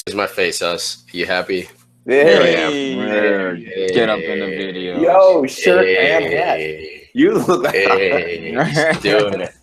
Here's my face, Huss. You happy? There we Hey, go. get up in the video. Yo, shirt and hat. Hey, You look like he's doing it.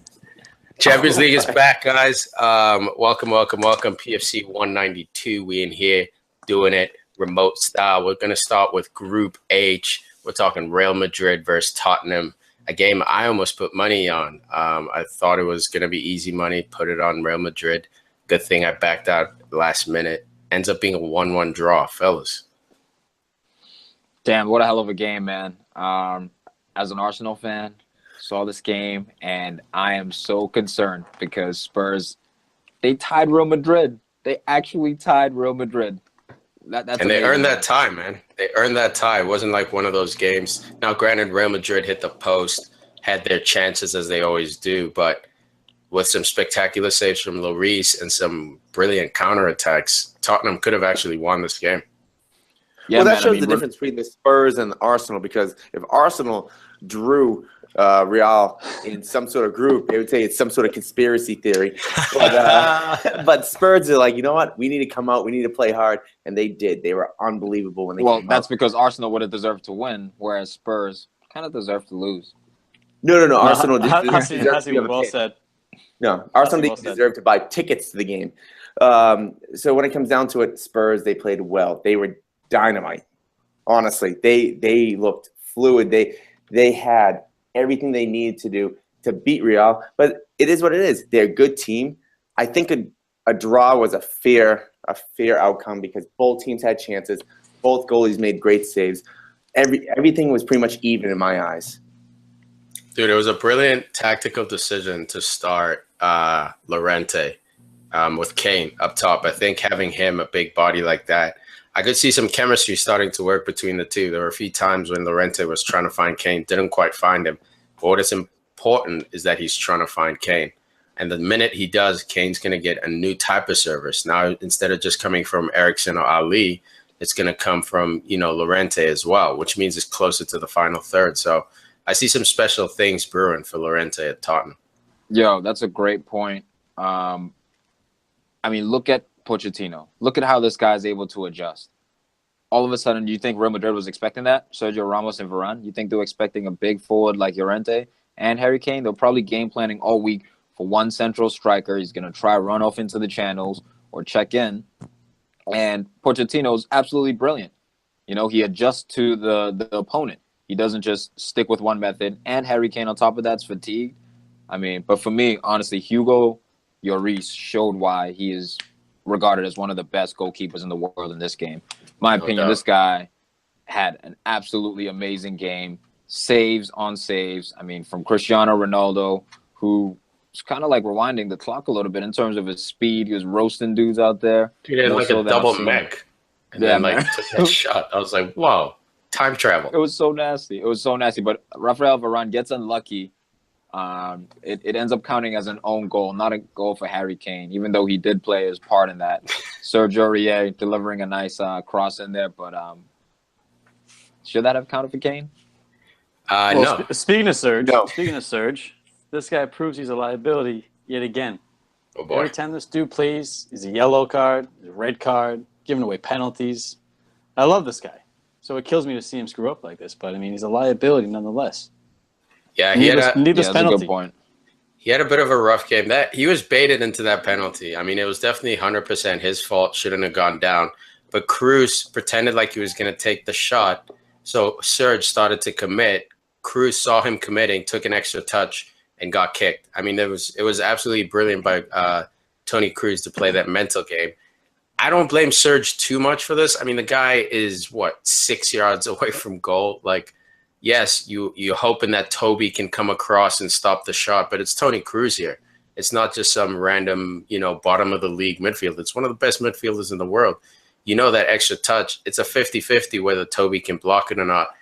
Champions League is back, guys. Welcome. PFC 192. We in here doing it remote style. We're gonna start with Group H. We're talking Real Madrid versus Tottenham. A game I almost put money on. I thought it was gonna be easy money. Put it on Real Madrid. Good thing I backed out last minute. Ends up being a 1-1 draw, fellas. Damn, what a hell of a game, man. As an Arsenal fan, saw this game, and I am so concerned because Spurs, they tied Real Madrid. They actually tied Real Madrid. That's and they amazing, earned that man. tie, man. They earned that tie. It wasn't like one of those games. Now, granted, Real Madrid hit the post, had their chances as they always do, but with some spectacular saves from Lloris and some brilliant counterattacks, Tottenham could have actually won this game. Yeah, well, that man, shows the difference between the Spurs and the Arsenal, because if Arsenal drew Real in some sort of group, they would say it's some sort of conspiracy theory. But Spurs are like, you know what? We need to come out. We need to play hard. And they did. They were unbelievable when they came that's out. because Arsenal would have deserved to win, whereas Spurs kind of deserved to lose. No. Arsenal Hussey, deserved to be well said. No, Arsenal well didn't said. deserve to buy tickets to the game. So when it comes down to it, Spurs, they played well. They were dynamite. Honestly, they looked fluid. They had everything they needed to do to beat Real. But it is what it is. They're a good team. I think a draw was a fair outcome because both teams had chances. Both goalies made great saves. Everything was pretty much even in my eyes. Dude, it was a brilliant tactical decision to start Llorente with Kane up top. I think having him, a big body like that, I could see some chemistry starting to work between the two. There were a few times when Llorente was trying to find Kane, didn't quite find him. But what is important is that he's trying to find Kane. And the minute he does, Kane's going to get a new type of service. Now, instead of just coming from Eriksen or Ali, it's going to come from, Llorente as well, which means it's closer to the final third. So I see some special things brewing for Llorente at Tottenham. Yo, that's a great point. Look at Pochettino. Look at how this guy's able to adjust. All of a sudden, do you think Real Madrid was expecting that? Sergio Ramos and Varane? You think they were expecting a big forward like Llorente and Harry Kane? They're probably game planning all week for one central striker. He's going to try run off into the channels or check in. And Pochettino's absolutely brilliant. He adjusts to the opponent. He doesn't just stick with one method. And Harry Kane on top of that's fatigued. But for me, honestly, Hugo Lloris showed why he is regarded as one of the best goalkeepers in the world in this game. My opinion, this guy had an absolutely amazing game. Saves on saves. From Cristiano Ronaldo, who was kind of like rewinding the clock a little bit in terms of his speed. He was roasting dudes out there. Dude, it had like a double mech. And then took that shot. I was like, wow, time travel. It was so nasty. But Rafael Varane gets unlucky. It ends up counting as an own goal, not a goal for Harry Kane, even though he did play his part in that. Sergio Aurier delivering a nice cross in there, but should that have counted for Kane? No. Speaking of Serge, this guy proves he's a liability yet again. Oh boy! Every time this dude plays, he's a yellow card, a red card, giving away penalties. I love this guy, so it kills me to see him screw up like this. But he's a liability nonetheless. Yeah, needless penalty. That's a good point. He had a bit of a rough game. That he was baited into that penalty. It was definitely 100% his fault. Shouldn't have gone down. But Cruz pretended like he was going to take the shot. So Serge started to commit. Cruz saw him committing, took an extra touch, and got kicked. It was absolutely brilliant by Toni Kroos to play that mental game. I don't blame Serge too much for this. The guy is 6 yards away from goal. Yes, you're hoping that Toby can come across and stop the shot, but it's Toni Kroos here. It's not just some random, bottom of the league midfielder. It's one of the best midfielders in the world. That extra touch, it's a 50-50 whether Toby can block it or not.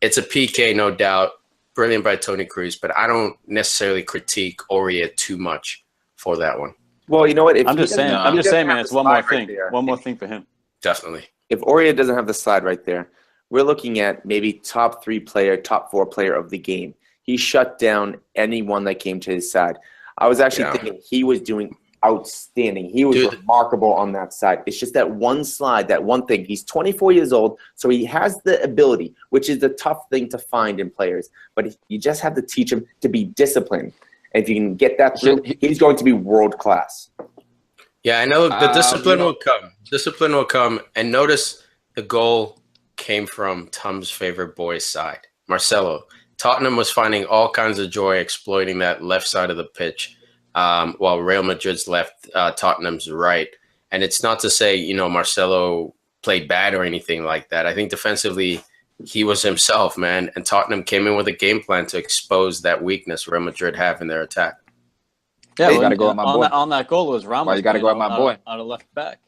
It's a PK, no doubt. Brilliant by Toni Kroos, but I don't necessarily critique Aurier too much for that one. Well, you know what? I'm just saying, man, it's one more thing. One more thing for him. Definitely. If Aurier doesn't have the slide right there, we're looking at maybe top 4 player of the game. He shut down anyone that came to his side. I was actually thinking he was doing outstanding. He was remarkable on that side. It's just that one slide, that one thing. He's 24 years old, so he has the ability, which is the tough thing to find in players. But you just have to teach him to be disciplined. And if you can get that through, he's going to be world class. Yeah, I know the discipline will come. Discipline will come. And notice the goal came from Tom's favorite boy's side, Marcelo. Tottenham was finding all kinds of joy exploiting that left side of the pitch, while Real Madrid's left, Tottenham's right. And it's not to say, you know, Marcelo played bad or anything like that. I think defensively he was himself, man. And Tottenham came in with a game plan to expose that weakness Real Madrid have in their attack. Yeah, you got to go at my boy. On that goal was Ramos. Why you got to go at my boy? On a left back.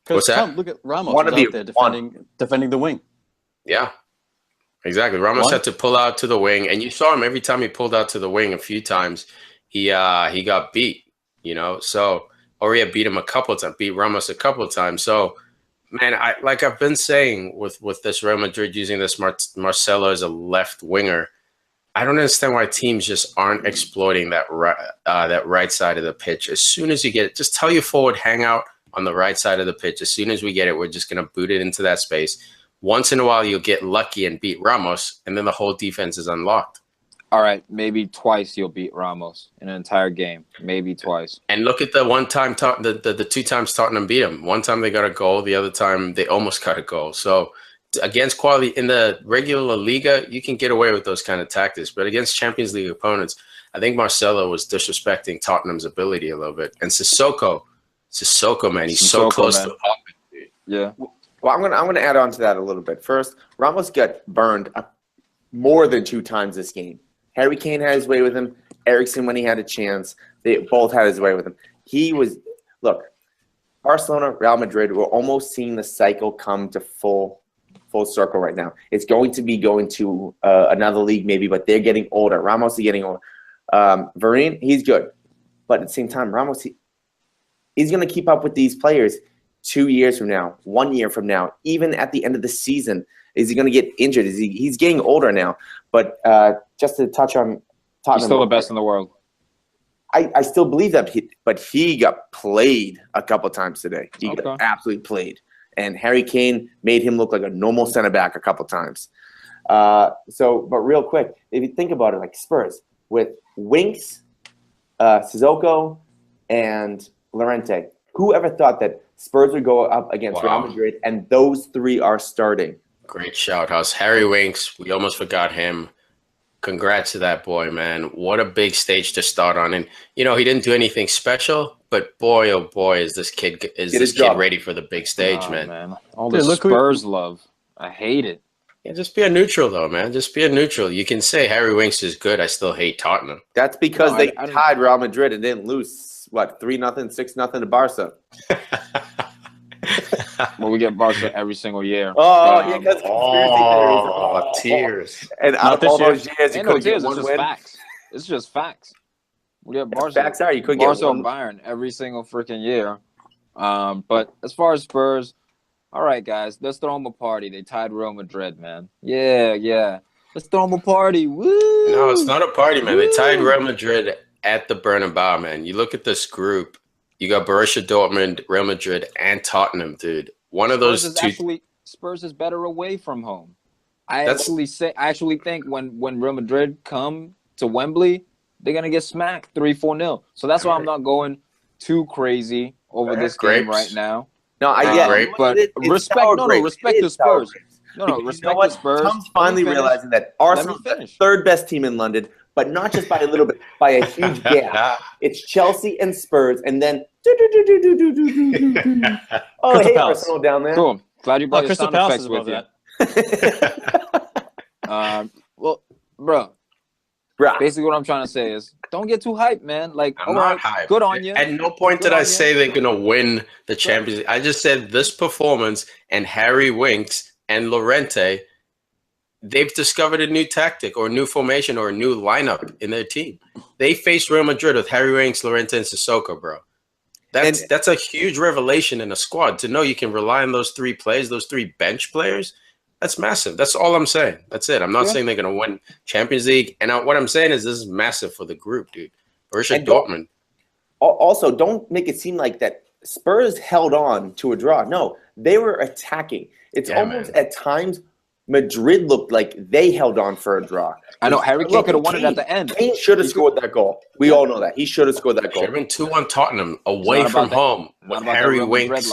What's that? Look at Ramos out there defending the wing. Yeah, exactly. Ramos had to pull out to the wing, and you saw him every time he pulled out to the wing. A few times, he got beat. You know, so Aurier beat him a couple of times, beat Ramos a couple of times. So, man, I've been saying with this Real Madrid using this Marcelo as a left winger, I don't understand why teams just aren't exploiting that right side of the pitch. As soon as you get it, just tell your forward, hang out on the right side of the pitch. As soon as we get it, we're just going to boot it into that space. Once in a while, you'll get lucky and beat Ramos, and then the whole defense is unlocked. All right, maybe twice you'll beat Ramos in an entire game. Maybe twice. And look at the one time, the 2 times Tottenham beat him. One time they got a goal. The other time they almost got a goal. So against quality in the regular Liga, you can get away with those kind of tactics. But against Champions League opponents, I think Marcelo was disrespecting Tottenham's ability a little bit. And Sissoko, man, he's so close to the pocket, dude. Yeah. Well, I'm gonna add on to that a little bit. First, Ramos got burned more than 2 times this game. Harry Kane had his way with him. Eriksen, when he had a chance, they both had his way with him. Look, Barcelona, Real Madrid, we're almost seeing the cycle come to full circle right now. It's going to be going to another league maybe, but they're getting older. Ramos is getting older. Varane, he's good. But at the same time, Ramos, he's going to keep up with these players 2 years from now, 1 year from now, even at the end of the season. Is he going to get injured? He's getting older now. But just to touch on Tottenham. He's still the best in the world. I still believe that, but he got played a couple times today. He got absolutely played. And Harry Kane made him look like a normal center back a couple times. But real quick, if you think about it, like Spurs, with Winks, Sissoko, and Llorente, whoever thought that Spurs would go up against Real Madrid and those 3 are starting? Great shout, Huss. Harry Winks, we almost forgot him. Congrats to that boy, man. What a big stage to start on. And, you know, he didn't do anything special, but boy, oh boy, is this kid ready for the big stage, man. All the Spurs love. I hate it. Yeah, just be a neutral, though, man. Just be a neutral. You can say Harry Winks is good. I still hate Tottenham. That's because they tied Real Madrid and didn't lose, 3-0, 6-0 to Barca. Well, we get Barca every single year. Oh, yeah, that's conspiracy theories. Tears. And out of all those years, you couldn't get one win. Facts. It's just facts. We get Barca. Facts are you couldn't get Barca one. Bayern every single freaking year. But as far as Spurs, all right, guys, let's throw them a party. They tied Real Madrid, man. Yeah. Let's throw them a party. Woo! No, it's not a party, man. They tied Real Madrid at the Bernabeu, man. You look at this group. You got Borussia Dortmund, Real Madrid, and Tottenham, dude. One of those two. Spurs is better away from home. I actually think when Real Madrid come to Wembley, they're gonna get smacked 3-4-0. So that's why I'm not going too crazy over this game right now. No, I get it. But respect the Spurs. No, respect the Spurs. Tom's finally realizing that Arsenal's the 3rd best team in London, but not just by a little bit, by a huge gap. It's Chelsea and Spurs, and then oh, hey, Arsenal down there. Cool. Glad you brought your sound effects with you. Well, bro. Basically, what I'm trying to say is, don't get too hyped, man. Like, I'm not hyped. Good on you. At no point did I say they're gonna win the Champions League. I just said this performance and Harry Winks and Llorente, they've discovered a new tactic or a new formation or a new lineup in their team. They faced Real Madrid with Harry Winks, Llorente, and Sissoko, bro. That's a huge revelation in a squad to know you can rely on those 3 players, those 3 bench players. That's massive. That's all I'm saying. That's it. I'm not saying they're going to win Champions League. And what I'm saying is this is massive for the group, dude. Borussia Dortmund. also, don't make it seem like that Spurs held on to a draw. No, they were attacking. It's almost at times Madrid looked like they held on for a draw. I know Harry Kane could have won it at the end. Kane should have scored that goal. We all know that. He should have scored that goal. Should have been 2-1 Tottenham away from home with Harry Winks.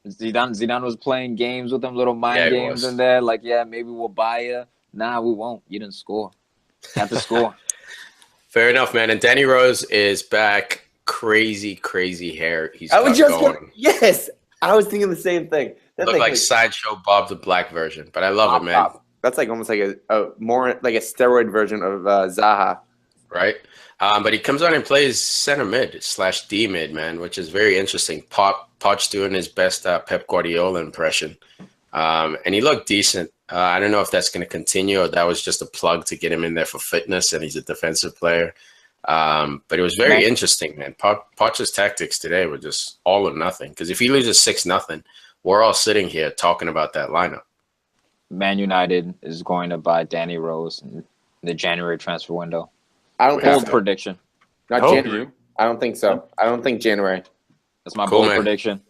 Zidane was playing games with them, little mind games in there. Like, maybe we'll buy you. Nah, we won't. You didn't score. Have to score. Fair enough, man. And Danny Rose is back. Crazy, crazy hair. I was thinking the same thing. That looked like Sideshow Bob the Black version, but I love it, man. That's like almost like a more like a steroid version of Zaha. Right? But he comes on and plays center mid / D mid, man, which is very interesting. Poch doing his best Pep Guardiola impression. And he looked decent. I don't know if that's going to continue or that was just a plug to get him in there for fitness, and he's a defensive player. But it was very interesting, man. Poch's tactics today were just all or nothing. Because if he loses 6-0, we're all sitting here talking about that lineup. Man United is going to buy Danny Rose in the January transfer window. I don't think bold prediction. Not January. I don't think so. I don't think January. That's my bold prediction.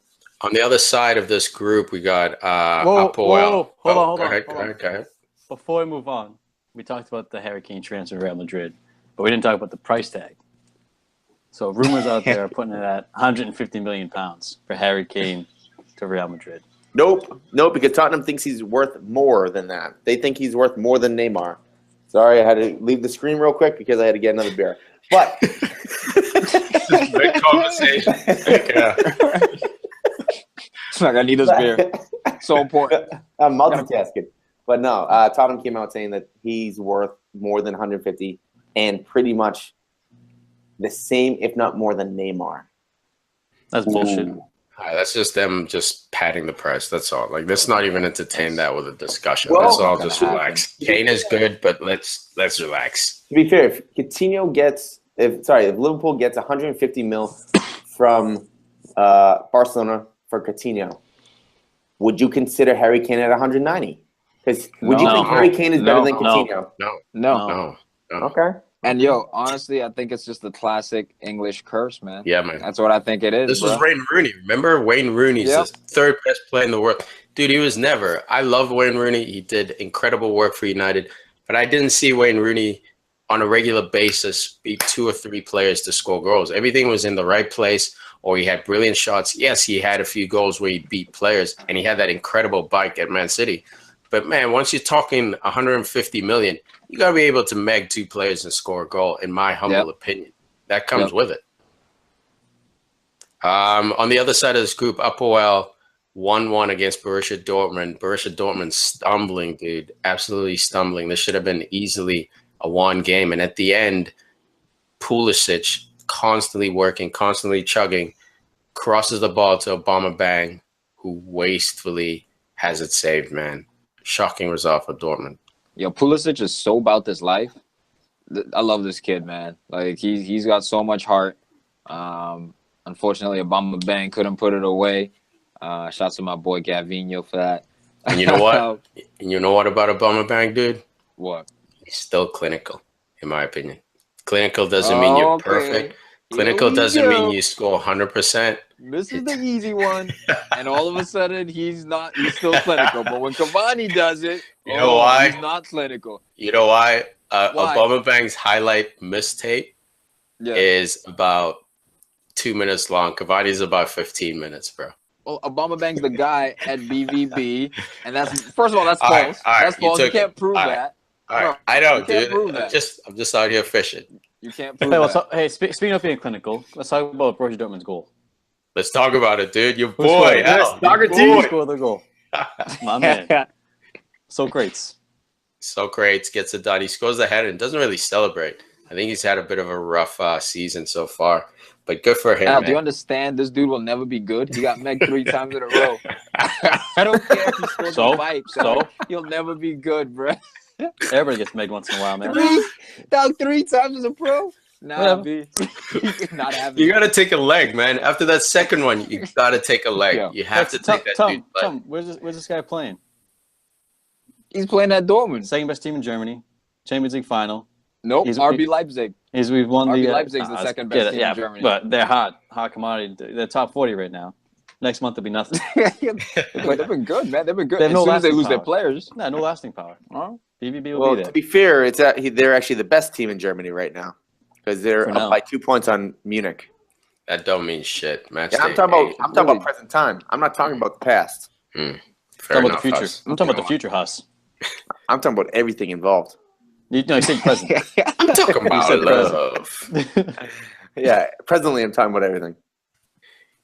On the other side of this group, we got APOEL. Hold on. Go ahead. Before we move on, we talked about the Harry Kane transfer to Real Madrid, but we didn't talk about the price tag. So rumors out there are putting it at £150 million for Harry Kane to Real Madrid. Nope, because Tottenham thinks he's worth more than that. They think he's worth more than Neymar. Sorry, I had to leave the screen real quick because I had to get another beer. But great conversation. It's like I need this beer. So important. I'm multitasking. But no, Tottenham came out saying that he's worth more than 150 and pretty much the same, if not more than Neymar. That's bullshit. That's just them just padding the price. That's all. Like, let's not even entertain that with a discussion. Let's all just relax. Kane is good, but let's relax. To be fair, if Liverpool gets 150 mil from Barcelona for Coutinho, would you consider Harry Kane at 190? Because would you think Harry Kane is better than Coutinho? No. Okay. And honestly, I think it's just the classic English curse, man. Yeah, man. That's what I think it is. This was Wayne Rooney. Remember Wayne Rooney's the third best player in the world. Dude, he was never. I love Wayne Rooney. He did incredible work for United, but I didn't see Wayne Rooney on a regular basis beat 2 or 3 players to score goals. Everything was in the right place, or he had brilliant shots. Yes, he had a few goals where he beat players, and he had that incredible bike at Man City. But, man, once you're talking 150 million, you got to be able to meg 2 players and score a goal, in my humble opinion. That comes with it. On the other side of this group, APOEL 1-1 against Borussia Dortmund. Borussia Dortmund stumbling, dude. Absolutely stumbling. This should have been easily a 1 game. And at the end, Pulisic constantly working, constantly chugging, crosses the ball to Aubameyang, who wastefully has it saved, man. Shocking result for Dortmund. Yo, Pulisic is so about this life. I love this kid, man. Like, he's got so much heart. Unfortunately, Aubameyang couldn't put it away. Shouts to my boy Gavinho for that. And you know what? You know what about Aubameyang, dude? What? He's still clinical, in my opinion. Clinical doesn't mean you're perfect. Clinical doesn't mean you score 100%. This is the easy one. And all of a sudden, he's still clinical. But when Cavani does it, you know why? He's not clinical. You know why? Aubameyang's highlight mistape is about 2 minutes long. Cavani's about 15 minutes, bro. Well, Aubameyang's the guy at BVB, and that's first of all, that's false. That's false. You can't prove that. All right, I know, dude. I'm just out here fishing. You can't prove that. Speaking of being clinical, let's talk about Borussia Dortmund's goal. Let's talk about it, dude. Your boy, soccer team scored the goal. My man, Socrates gets it done. He scores the header and doesn't really celebrate. I think he's had a bit of a rough season so far, but good for him. Al, do you understand? This dude will never be good. He got megged 3 times in a row. I don't care if he scores the pipe. So he'll never be good, bro. Everybody gets megged once in a while, man. Dog 3 times as a pro? Nah, B. Not having You got to take a leg, man. After that second one, you got to take a leg. You have to take that dude. Tom, where's this guy playing? He's playing at Dortmund. Second best team in Germany. Champions League final. Nope, RB Leipzig. is we've won RB the Leipzig's the second best team in Germany. but they're hot commodity. They're top 40 right now. Next month will be nothing. But they've been good, man. They've been good. They have As no soon as they lasting lose their power. players, No lasting power. BVB will Well, be to there. be fair, they're actually the best team in Germany right now because they're For up now. by 2 points on Munich. That don't mean shit. Match Yeah, I'm day talking eight. about present time. I'm not talking about the past. Fair I'm talking about enough, the future. Huss. I'm talking about the future, Huss. I'm talking about everything involved. You said present. I'm talking You about said love. Yeah, presently I'm talking about everything.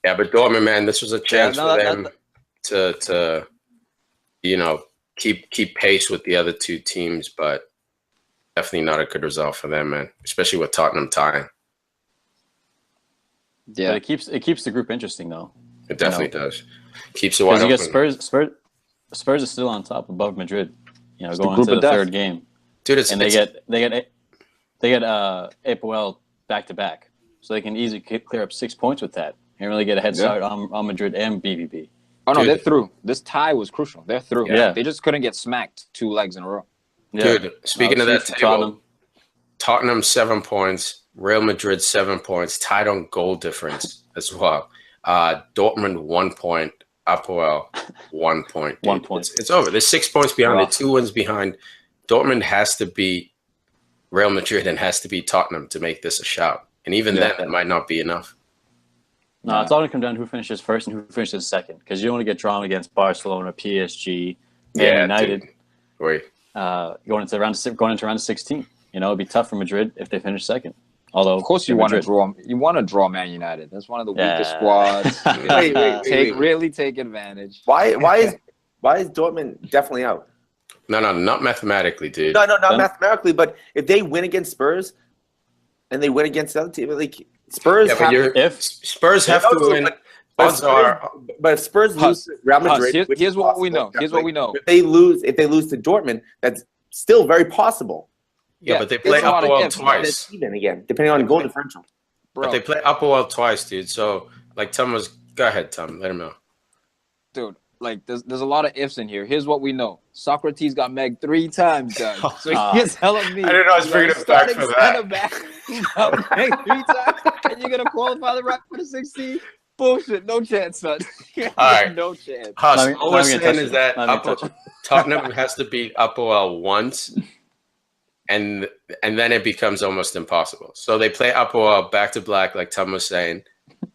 Yeah, but Dortmund, man, this was a chance no, for them to keep pace with the other two teams, but definitely not a good result for them, man. Especially with Tottenham tying. yeah, But it keeps the group interesting though. It definitely does. Keeps it wide Because you open. get Spurs are still on top above Madrid. the Going group into of the death. third game, Dude, it's, and they get APOEL back to back, so they can easily clear up 6 points with that and really get a head start on Madrid and BVB. Oh no, Dude. they're through. This tie was crucial. They're through. Yeah. They just couldn't get smacked 2 legs in a row. Yeah. Dude, speaking of that huge for table, Tottenham 7 points, Real Madrid 7 points, tied on goal difference as well. Dortmund 1 point, APOEL 1 point. Dude. 1 point. It's over. There's 6 points behind. Wow. They're 2 wins behind. Dortmund has to beat Real Madrid and has to beat Tottenham to make this a shout. And even then, that might not be enough. No, it's all going to come down to who finishes first and who finishes second, because you don't want to get drawn against Barcelona, PSG, Man United. Dude. Wait. Going into round of 16. It'd be tough for Madrid if they finish second. Although, Of course, you want to draw. You want to draw Man United. That's one of the weakest squads. Wait. Really take advantage. Why is Dortmund definitely out? No, not mathematically, dude. No, not mathematically, but if they win against Spurs and they win against the other team, like Spurs Yeah, but if Spurs have to win. Odds are But if Spurs lose to Real Madrid, Huss, which here's is what we possible, know. Here's what we know. If they lose to Dortmund, that's still very possible. yeah, but they play there's a lot of APOEL ifs. twice. Even again, depending on goal differential. Bro, But they play APOEL twice, dude. So, like, Tom was. Go ahead, Tom. Let him know. dude, like there's a lot of ifs in here. Here's what we know. Socrates got megged 3 times, guys. So you're telling me I didn't know I was bringing it back for that. Back, got megged 3 times, and you're gonna qualify the round for the 16? Bullshit. No chance, son. All right. No chance. Huss, Not even- all not we're even saying touch is it. that Not even touch it. Tottenham has to beat APOEL once, and then it becomes almost impossible. So they play APOEL back to black, like Tom was saying,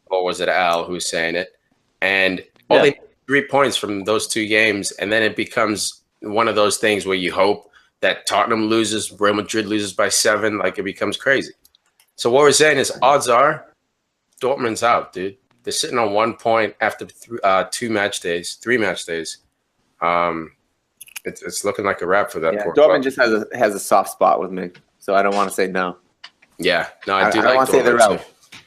or was it Al who's saying it? And they need 3 points from those 2 games, and then it becomes one of those things where you hope that Tottenham loses, Real Madrid loses by 7, like it becomes crazy. So what we're saying is odds are Dortmund's out, dude. They're sitting on 1 point after 3 match days. It's looking like a wrap for that. Yeah, poor Dortmund club. just has a soft spot with me, so I don't want to say no. Yeah, no, I do I like want to say they're Dortmund, out. too.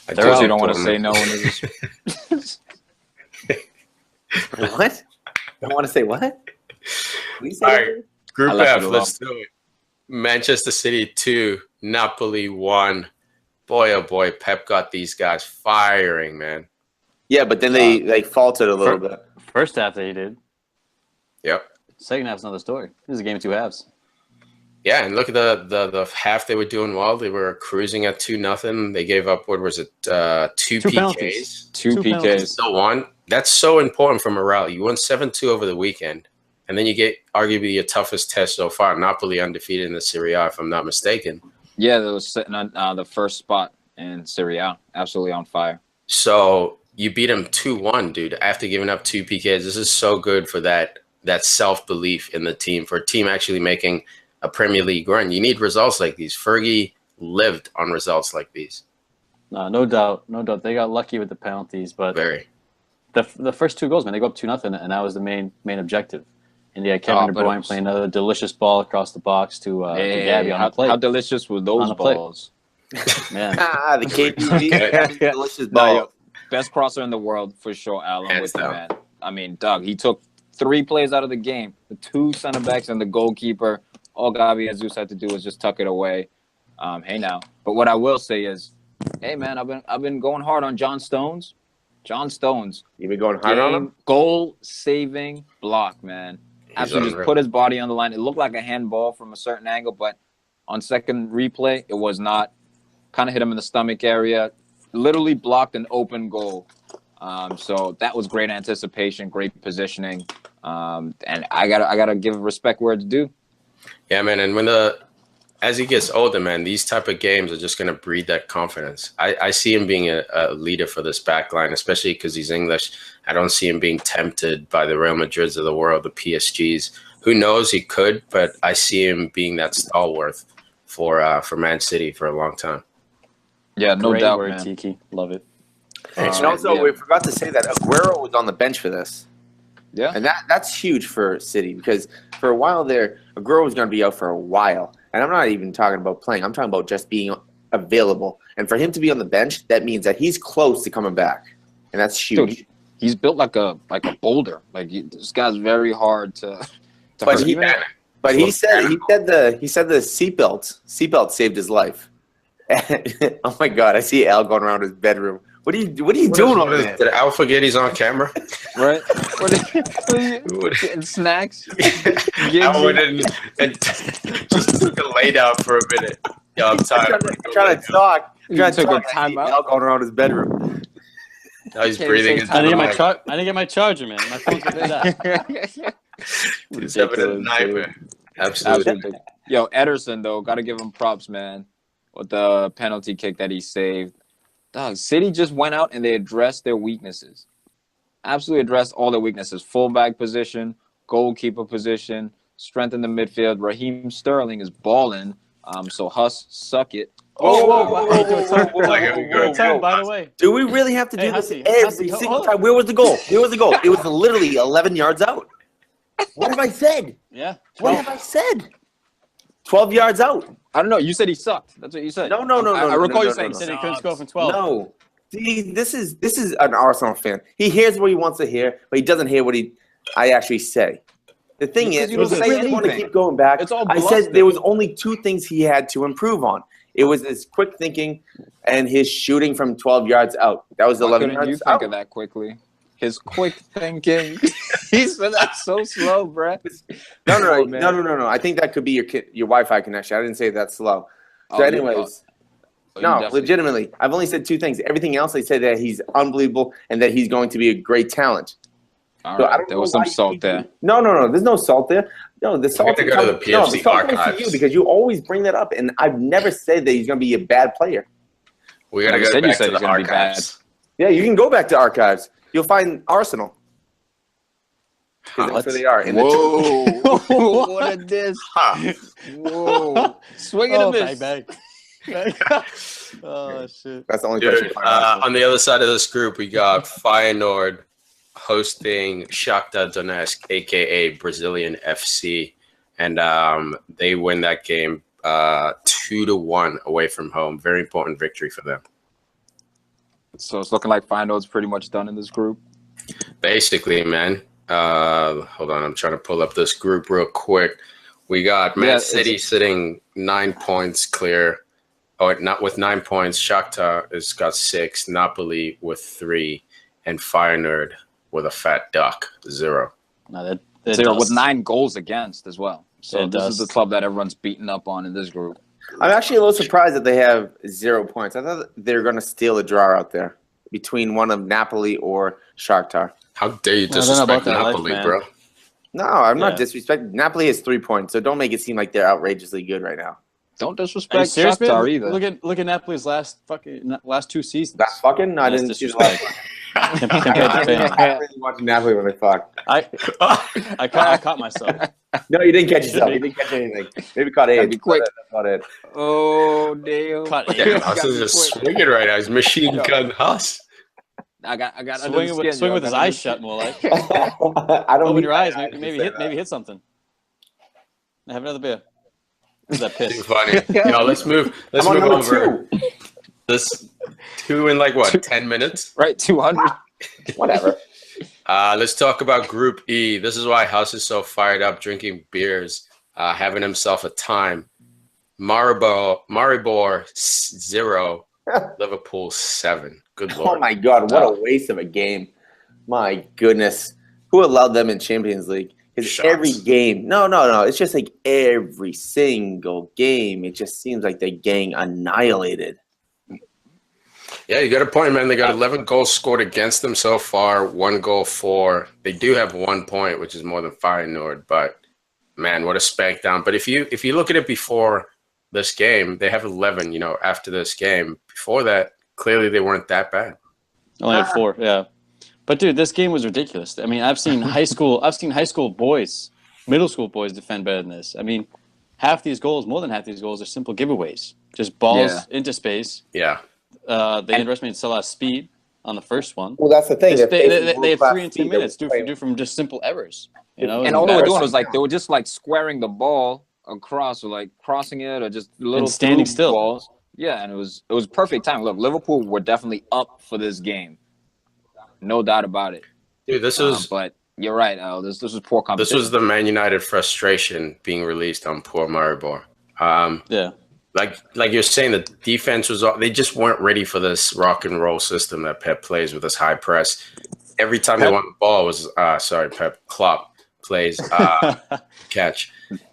I Of course, you like don't want to Dortmund. say no when there's What? I want to say what? We say All right, Group I left F, it alone. let's do it. Manchester City 2, Napoli 1. Boy, oh boy, Pep got these guys firing, man. Yeah, but then they faltered a little bit. First half they did. Yep. Second half's another story. This is a game of 2 halves. Yeah, and look at the half they were doing well. They were cruising at 2-0. They gave up, what was it, 2 Two PKs? penalties. 2 Two PKs. penalties. Still won. That's so important for morale. You won 7-2 over the weekend, and then you get arguably your toughest test so far. Napoli undefeated in the Serie A, if I'm not mistaken. Yeah, they was sitting on the first spot in Serie A. Absolutely on fire. So you beat them 2-1, dude, after giving up 2 PKs. This is so good for that self-belief in the team, for a team actually making a Premier League run. You need results like these. Fergie lived on results like these. No doubt. They got lucky with the penalties, but Very. the first 2 goals, man, they go up 2-0, and that was the main objective. And yeah, Kevin De but it Bruyne was- playing another delicious ball across the box to Gabby on the plate. How delicious were those On the plate. balls? Man, The KPG, delicious No, ball. yo, best crosser in the world for sure, Alan. Hands With you, down. man. I mean, Doug, he took 3 plays out of the game. The 2 center backs and the goalkeeper. All Gabi Jesus had to do was just tuck it away. Hey now, but what I will say is, hey man, I've been going hard on John Stones. John Stones, You been going hard on him? goal saving block, man. Absolutely, just unreal. put his body on the line. It looked like a handball from a certain angle, but On second replay, it was not. Kind of hit him in the stomach area. Literally blocked an open goal. So that was great anticipation, great positioning. And I gotta give respect where it's due. Yeah, man. And as he gets older, man, these type of games are just gonna breed that confidence. I see him being a leader for this back line, especially because he's English. I don't see him being tempted by the Real Madrids of the world, the PSGs. Who knows? He could, but I see him being that stalwart for Man City for a long time. Yeah, no Great doubt, word, man. Tiki. Love it. And also, we forgot to say that Aguero was on the bench for this. Yeah. And that's huge for City because for a while there, Aguero was going to be out for a while. And I'm not even talking about playing. I'm talking about just being available. And for him to be on the bench, that means that he's close to coming back. And that's huge. Dude, he's built like a boulder. This guy's very hard to But hurt. he said the seatbelt saved his life. Oh my God! I see Al going around his bedroom. What are you doing over there? Did Al forget he's on camera? Right? Getting snacks. Al went in and just took a lay down for a minute. Yo, I'm tired. Trying to talk. Took a time out. Al going around his bedroom. Now he's breathing into I the didn't mic. get my charger, man. My phone's gonna do that. He's having a nightmare. Absolutely. Yo, Ederson though, gotta give him props, man, with the penalty kick that he saved. Dog, City just went out and they addressed their weaknesses. Absolutely addressed all their weaknesses. Fullback position, goalkeeper position, strength in the midfield. Raheem Sterling is balling. So Huss, suck it. Whoa, by the way. Do we really have to do this Hussy, every single time? Where was the goal? It was literally 11 yards out. What have I said? Yeah. What have I said? 12 yards out. I don't know. You said he sucked. That's what you said. No. I recall you saying He said he couldn't score from 12. No. See, this is an Arsenal fan. He hears what he wants to hear, but he doesn't hear what I actually say. The thing is, you don't I say really want to anything. keep going back. It's all I bluster. said there was only two things he had to improve on. It was his quick thinking and his shooting from 12 yards out. That was Why 11 couldn't you yards think out. of that quickly? His quick thinking. He said that so slow, bruh. No. I think that could be your Wi-Fi connection. I didn't say that slow. So anyways, legitimately, I've only said two things. Everything else, I said that he's unbelievable and that he's going to be a great talent. All So I right, don't there know was some why salt there. No. There's no salt there. No, the salt. to go to the PFC salt comes archives. to you because you always bring that up, and I've never said that he's going to be a bad player. We gotta Like I go said, you back said to he's the gonna be bad. archives. Yeah, you can go back to archives. You'll find Arsenal. 'Cause that's where they are. In Whoa! What a diss! Whoa! Swing and a miss. Bang. Oh, shit. That's the only place you Dude, find Arsenal. on the other side of this group, we got Feyenoord hosting Shakhtar Donetsk, aka Brazilian FC, and they win that game 2-1 away from home. Very important victory for them. So it's looking like Feyenoord's pretty much done in this group. Basically, man. Hold on, I'm trying to pull up this group real quick. We got Man City sitting 9 points clear. Oh, not with 9 points. Shakhtar has got 6. Napoli with 3, and Feyenoord with a fat duck 0. No, Zero with 9 goals against as well. So They're this is the dust. club that everyone's beaten up on in this group. I'm actually a little surprised that they have 0 points. I thought they're going to steal a draw out there between one of Napoli or Shakhtar. How dare you I don't know about disrespect that life, Napoli, man. bro? No, I'm not Yeah. disrespecting. Napoli has 3 points, so don't make it seem like they're outrageously good right now. Don't Are you disrespect serious, man? Shakhtar either. Look at Napoli's last 2 seasons. That fucking? I That's didn't see the last disrespect. one. Compared to Feyenoord. I really watching Napoli when they fuck. I caught myself. No, you didn't catch yourself. You didn't catch anything. Maybe caught Gotta AIDS. be quick. That's about it. Oh, damn. Caught Damn, eight. Huss Gotta is be just quick. swinging right now. He's machine gun Huss. I got under the Swing with skin, yo. his Got under eyes the shut, skin. more like. I don't Open need your my eyes. to Maybe say that. hit something. Have another beer. Who's that Too piss? funny. Yo, let's move. Let's I'm on move number over. 2. This 2 in like what? 10 minutes. Right, 200. Whatever. Let's talk about Group E. This is why Huss is so fired up, drinking beers, having himself a time. Maribor 0, Liverpool 7. Good lord. Oh my God, what a waste of a game. My goodness. Who allowed them in Champions League? Because every game, no, it's just like every single game, it just seems like they're getting annihilated. Yeah, you got a point, man. They got 11 goals scored against them so far, 1 goal for. They do have 1 point, which is more than Feyenoord, but man, what a spank down. But if you look at it before this game, they have 11, after this game. Before that, clearly they weren't that bad. Only had 4, yeah. But dude, this game was ridiculous. I mean, I've seen high school boys, middle school boys defend better than this. I mean, more than half these goals are simple giveaways. Just balls into space. Yeah. They underestimated Salah's speed on the first one. Well, that's the thing. They had 3 and 2 minutes due from just simple errors. And all they were doing was they were just squaring the ball across, or crossing it, or just little and standing still balls. Yeah, and it was perfect time. Look, Liverpool were definitely up for this game, no doubt about it. Dude, this was. But you're right, Al. This was poor competition. This was the Man United frustration being released on poor Maribor. Yeah. Like you're saying, the defense they just weren't ready for this rock and roll system that Pep plays with this high press. Every time they won the ball Klopp plays catch.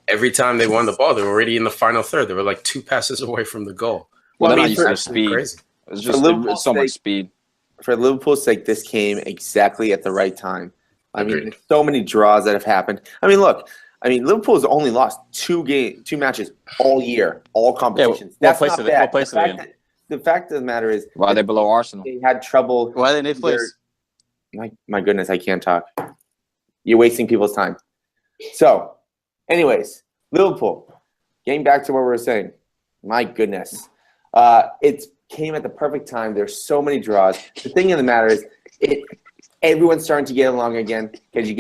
Every time they won the ball, they were already in the final third. They were 2 passes away from the goal. Well, speed. Crazy. It was just so much speed. For Liverpool's sake, this came exactly at the right time. I mean, there's so many draws that have happened. I mean, look. Liverpool's only lost 2 matches all year, all competitions. Yeah, what place are they in? The fact of the matter is, why are they below Arsenal? They had trouble. Why are they in 8th place? My goodness, I can't talk. You're wasting people's time. So, anyways, Liverpool. Getting back to what we were saying. My goodness, it came at the perfect time. There's so many draws. The thing of the matter is, everyone's starting to get along again because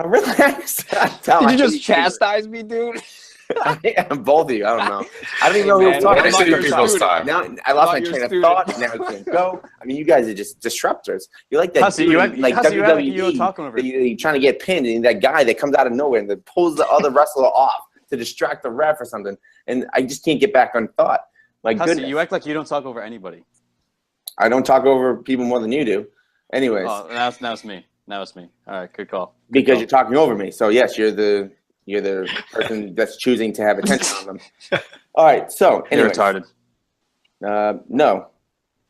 relax. Did you just chastise me, dude? Both of you. I don't know. I don't even know who was talking. Now I lost my train of thought. Now I can't go. I mean, you guys are just disruptors. You're like that Hussy, WWE. You talking over. You're trying to get pinned, and that guy that comes out of nowhere and that pulls the other wrestler off to distract the ref or something. And I just can't get back on thought. My goodness. You act like you don't talk over anybody. I don't talk over people more than you do. Anyways. Oh, now it's me. All right, good call. Because you're talking over me. So yes, you're the person that's choosing to have attention on them. All right. So anyways. You're retarded. No.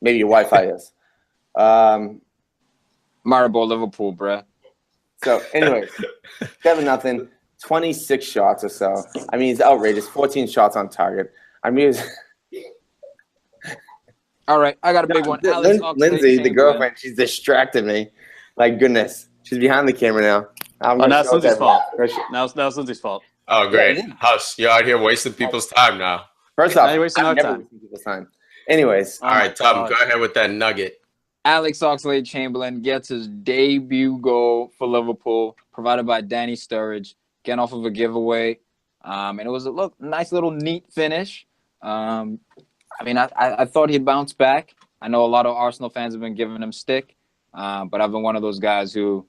Maybe your Wi-Fi is. Maribor, Liverpool, bruh. So anyways, 7-0, 26 shots or so. I mean, it's outrageous. 14 shots on target. I mean, all right, I got a big one. Lindsay, the girlfriend, she's distracted me. My goodness. She's behind the camera now. Now it's Lindsay's fault. Now it's Lindsay's fault. Oh, great. Huss, you're out here wasting people's time now. First off, I'm never wasting people's time. Anyways. All right, Tom, go ahead with that nugget. Alex Oxlade-Chamberlain gets his debut goal for Liverpool, provided by Danny Sturridge, getting off of a giveaway. And it was a nice little neat finish. I mean, I thought he'd bounce back. I know a lot of Arsenal fans have been giving him stick, but I've been one of those guys who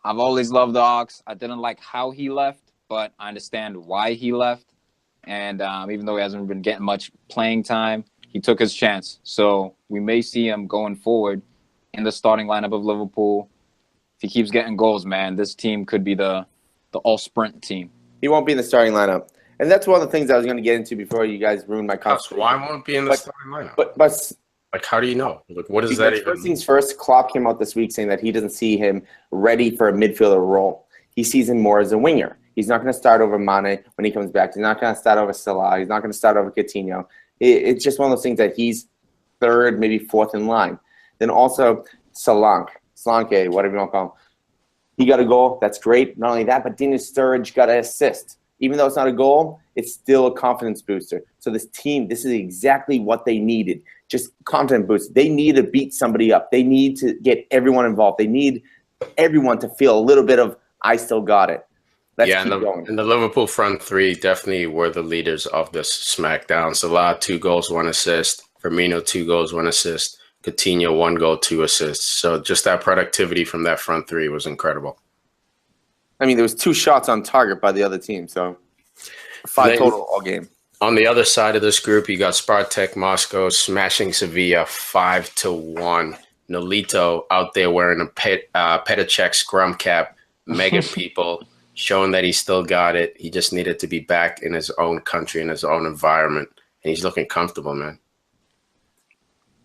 I've always loved the Ox. I didn't like how he left, but I understand why he left. And even though he hasn't been getting much playing time, he took his chance. So we may see him going forward in the starting lineup of Liverpool. If he keeps getting goals, man, this team could be the all-sprint team. He won't be in the starting lineup. And that's one of the things I was going to get into before you guys ruined my conversation. Why won't be in the starting lineup? But how do you know? What is that even? First things first, Klopp came out this week saying that he doesn't see him ready for a midfielder role. He sees him more as a winger. He's not going to start over Mane when he comes back. He's not going to start over Salah. He's not going to start over Coutinho. It's just one of those things that he's third, maybe fourth in line. Then also Solanke, whatever you want to call him. He got a goal. That's great. Not only that, but Danny Sturridge got an assist. Even though it's not a goal, it's still a confidence booster. So this team, this is exactly what they needed. Just confidence boost. They need to beat somebody up. They need to get everyone involved. They need everyone to feel a little bit of, I still got it. Let's keep going. And the Liverpool front three definitely were the leaders of this smackdown. Salah, 2 goals, 1 assist. Firmino, 2 goals, 1 assist. Coutinho, 1 goal, 2 assists. So just that productivity from that front three was incredible. I mean, there was 2 shots on target by the other team, so 5 total all game. On the other side of this group, you got Spartak Moscow smashing Sevilla 5-1. Nolito out there wearing a Petacek scrum cap, mega people. showing that he still got it. He just needed to be back in his own country, in his own environment, and he's looking comfortable, man.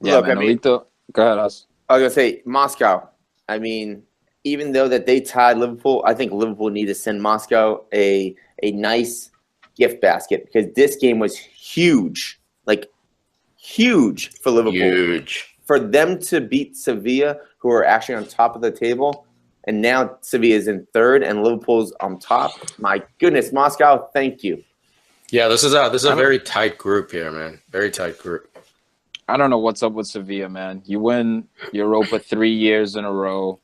Yeah, Look, man. I mean, Nolito, go ahead, Huss. I was gonna say Moscow. I mean, even though that they tied Liverpool, I think Liverpool need to send Moscow a nice gift basket because this game was huge, like huge for Liverpool. Huge. For them to beat Sevilla, who are actually on top of the table, and now Sevilla is in third and Liverpool's on top. My goodness, Moscow, thank you. Yeah, this is a very tight group here, man. Very tight group. I don't know what's up with Sevilla, man. You win Europa 3 years in a row.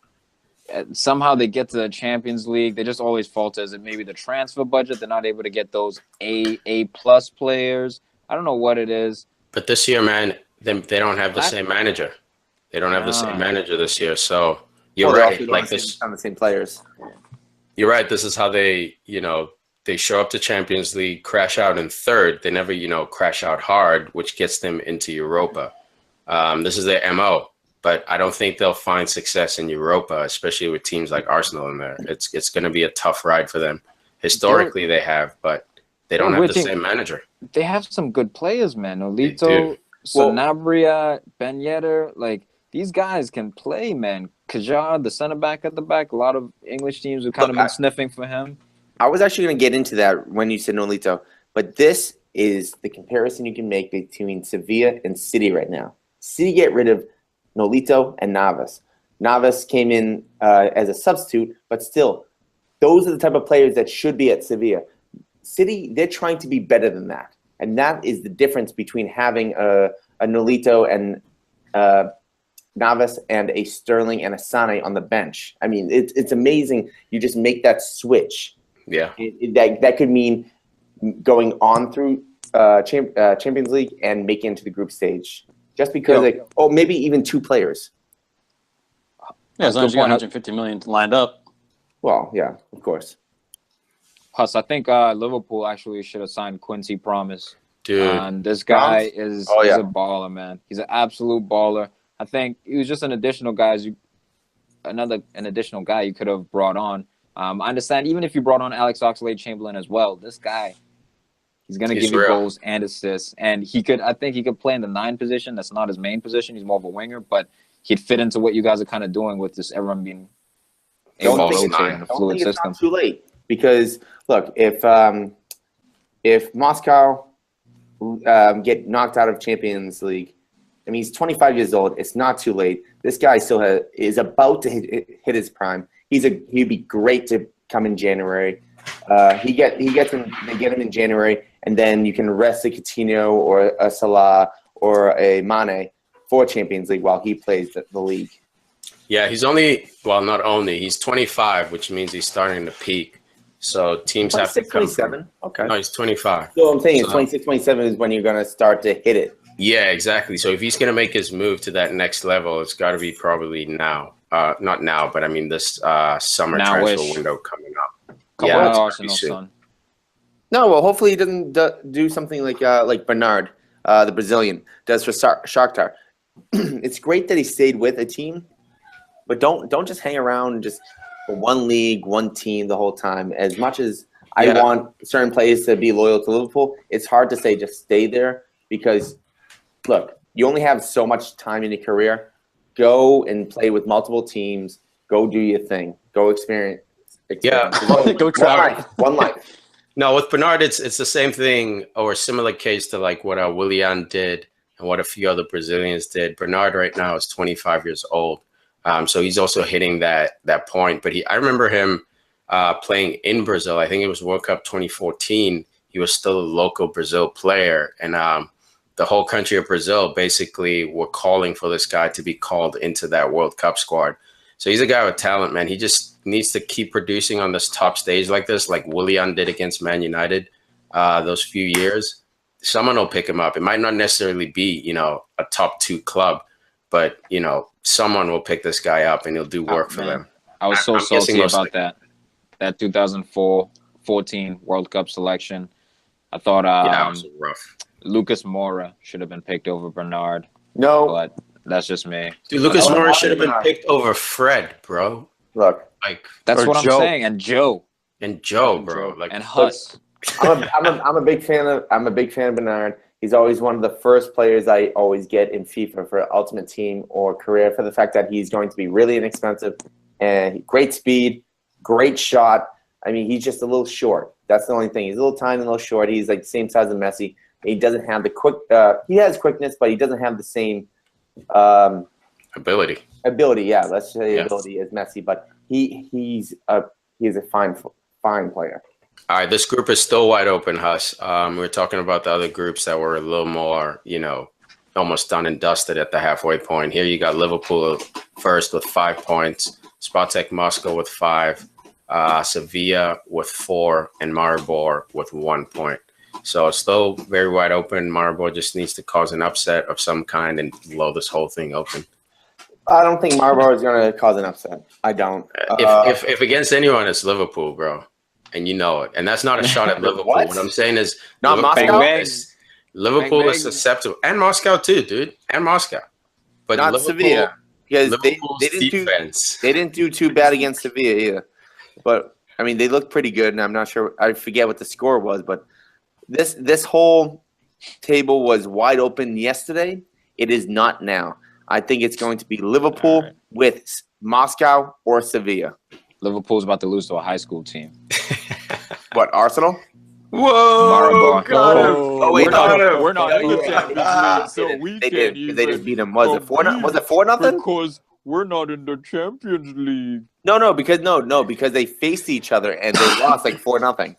Somehow they get to the Champions League. They just always falter. Is it maybe the transfer budget? They're not able to get those A+ players. I don't know what it is. But this year, man, they don't have the same manager. They don't have the same manager this year. So you're right. Like this, on the same players. You're right. This is how they, they show up to Champions League, crash out in third. They never, crash out hard, which gets them into Europa. This is their MO. But I don't think they'll find success in Europa, especially with teams like Arsenal in there. It's going to be a tough ride for them. Historically, they have, but they don't have the same manager. They have some good players, man. Nolito, Sanabria, Ben Yedder. Like, these guys can play, man. Kajar, the center back at the back. A lot of English teams have kind of been sniffing for him. I was actually going to get into that when you said Nolito. But this is the comparison you can make between Sevilla and City right now. City get rid of Nolito and Navas. Navas came in as a substitute, but still, those are the type of players that should be at Sevilla. City, they're trying to be better than that. And that is the difference between having a Nolito and Navas and a Sterling and a Sane on the bench. I mean, it's amazing. You just make that switch. Yeah. That could mean going on through Champions League and making it to the group stage. Just because, maybe even two players. Yeah, as long as you got 150 million lined up. Well, yeah, of course. Huss, I think Liverpool actually should have signed Quincy Promise. Dude. This guy is a baller, man. He's an absolute baller. I think he was just an additional guy you could have brought on. I understand even if you brought on Alex Oxlade-Chamberlain as well, this guy, he's going to give you goals and assists. And I think he could play in the 9 position. That's not his main position. He's more of a winger, but he'd fit into what you guys are kind of doing with this everyone being able to rotate in a fluid system. It's not too late because, look, if Moscow get knocked out of Champions League, I mean, he's 25 years old. It's not too late. This guy still is about to hit his prime. He'd be great to come in January. They get him in January, and then you can rest a Coutinho or a Salah or a Mane for Champions League while he plays the league. Yeah, he's 25, which means he's starting to peak. So teams have to come 27. Okay. No, he's 25. So I'm saying 26, 27 is when you're going to start to hit it. Yeah, exactly. So if he's going to make his move to that next level, it's got to be probably now. Not now, but I mean this summer transfer window coming up. Arsenal, son. No, well, hopefully he doesn't do something like Bernard, the Brazilian, does for Shakhtar. It's great that he stayed with a team, but don't just hang around just for one league, one team the whole time. As much as I want certain players to be loyal to Liverpool, it's hard to say just stay there because, look, you only have so much time in your career. Go and play with multiple teams. Go do your thing. Go experience. Yeah, go try. One life. No, with Bernard, it's the same thing or a similar case to like what Willian did and what a few other Brazilians did. Bernard right now is 25 years old, so he's also hitting that point. But I remember him playing in Brazil. I think it was World Cup 2014. He was still a local Brazil player, and the whole country of Brazil basically were calling for this guy to be called into that World Cup squad. So he's a guy with talent, man. He just needs to keep producing on this top stage like this, like Willian did against Man United those few years. Someone will pick him up. It might not necessarily be, a top 2 club, but, someone will pick this guy up and he'll do work for them. I was so salty about that 2014 World Cup selection. I thought that was rough. Lucas Moura should have been picked over Bernard. No. But that's just me. Dude, Lucas Moura should have been picked over Fred, bro. Look. Like that's what I'm saying. And Joe. And Joe, bro. Like, and Huss. I'm a big fan of Bernard. He's always one of the first players I always get in FIFA for Ultimate Team or career for the fact that he's going to be really inexpensive and great speed, great shot. I mean, he's just a little short. That's the only thing. He's a little tiny, a little short. He's like the same size as Messi. He doesn't have the quick. He has quickness, but he doesn't have the same ability. Yeah, let's say ability as Messi. But he's a fine player. All right, this group is still wide open, Huss. We're talking about the other groups that were a little more, almost done and dusted at the halfway point. Here you got Liverpool first with 5 points, Spartak Moscow with 5, Sevilla with 4, and Maribor with 1 point. So it's still very wide open. Maribor just needs to cause an upset of some kind and blow this whole thing open. I don't think Maribor is going to cause an upset. I don't. If against anyone, it's Liverpool, bro. And you know it. And that's not a shot at Liverpool. What I'm saying is not Liverpool is susceptible. And Moscow too, dude. And Moscow. But not Liverpool, Sevilla. Because Liverpool's they didn't do too bad against Sevilla either. But, I mean, they looked pretty good. And I'm not sure. I forget what the score was. But this whole table was wide open yesterday. It is not now. I think it's going to be Liverpool with Moscow or Sevilla. Liverpool's about to lose to a high school team. What, Arsenal? Whoa! Maribor. Oh, wait, we're not in the Champions League, so we they can't did. They just beat them. Was it 4-0? Because we're not in the Champions League. No, because they faced each other and they lost like 4-0.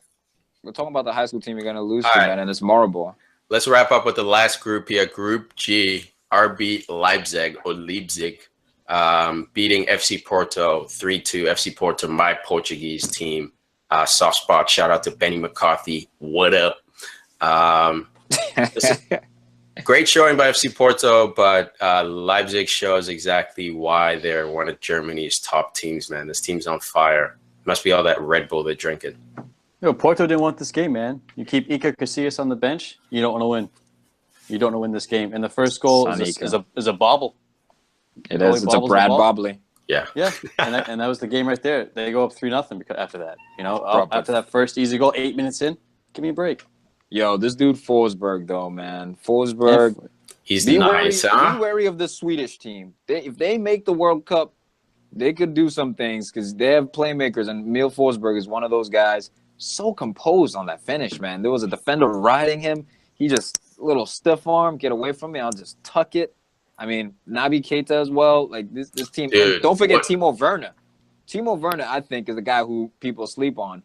We're talking about the high school team you're gonna lose to, man, and it's Maribor. Let's wrap up with the last group here. Group G, RB Leipzig or Leipzig. Beating FC Porto 3-2. FC Porto, my Portuguese team. Soft spot. Shout out to Benny McCarthy. What up? Great showing by FC Porto, but Leipzig shows exactly why they're one of Germany's top teams, man. This team's on fire. Must be all that Red Bull they're drinking. Porto didn't want this game, man. You keep Iker Casillas on the bench, you don't want to win. You don't want to win this game. And the first goal is a bobble. It is. It's a Brad Bobley. Yeah. Yeah. And that was the game right there. They go up 3-0 because after that. After that first easy goal, 8 minutes in, give me a break. Yo, this dude Forsberg though, man. Forsberg. He's nice, huh? Be wary of the Swedish team. If they make the World Cup, they could do some things because they have playmakers, and Emil Forsberg is one of those guys. So composed on that finish, man. There was a defender riding him. He just little stiff arm, get away from me. I'll just tuck it. I mean, Naby Keita as well. Like this team. Dude, don't forget Timo Werner. Timo Werner, I think, is the guy who people sleep on.